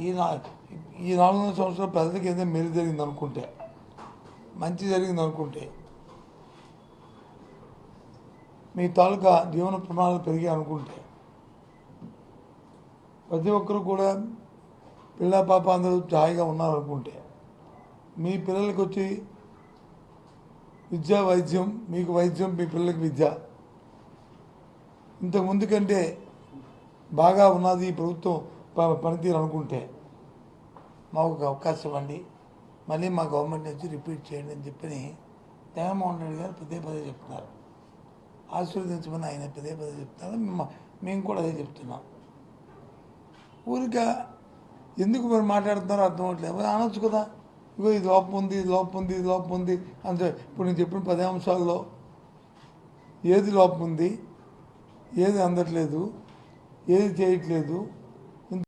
ఈ నా ఈ 4 సంవత్సరాలు ప్రజలకు ఏదైనా మేలు జరిగింది అనుకుంటే, మంచి జరిగింది అనుకుంటే, మీ తాలూకా జీవన ప్రమాణాలు పెరిగాయి అనుకుంటే, ప్రతి ఒక్కరు కూడా పిల్ల పాప అందరూ హాయిగా ఉన్నారనుకుంటే, మీ పిల్లలకి వచ్చి విద్య వైద్యం, మీకు వైద్యం, మీ పిల్లలకి విద్య ఇంతకుముందు కంటే బాగా ఉన్నది ఈ ప్రభుత్వం పనితీరు అనుకుంటే, మాకు ఒక అవకాశం ఇవ్వండి, మళ్ళీ మా గవర్నమెంట్ నుంచి రిపీట్ చేయండి అని చెప్పి జగన్మోహన్ రెడ్డి గారు పదే చెప్తున్నారు. ఆశీర్వదించమని ఆయన పదే చెప్తున్నారు. మేము కూడా అదే చెప్తున్నాం. ఊరిక ఎందుకు మీరు మాట్లాడుతున్నారో అర్థం అవ్వట్లేదు. అనొచ్చు కదా, ఇగో ఇది లోపం ఉంది, ఇది లోపం ఉంది, ఇది లోపం ఉంది అంటే. ఇప్పుడు నేను చెప్పిన 10 అంశాల్లో ఏది లోపం ఉంది, ఏది అందట్లేదు, ఏది చేయట్లేదు,